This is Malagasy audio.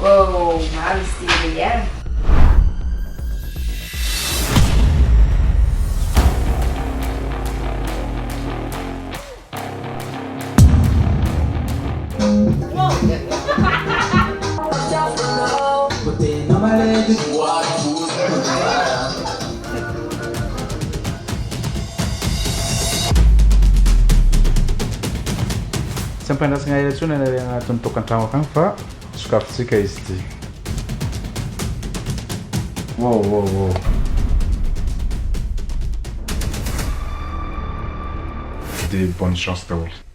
Wow, maro izy ty ilay a. Tsy ampiandrasana ela intsony ilay anatin'ny tokantrano akagny fa sokafotsika izy ty. Wow. De bonne chance daholo.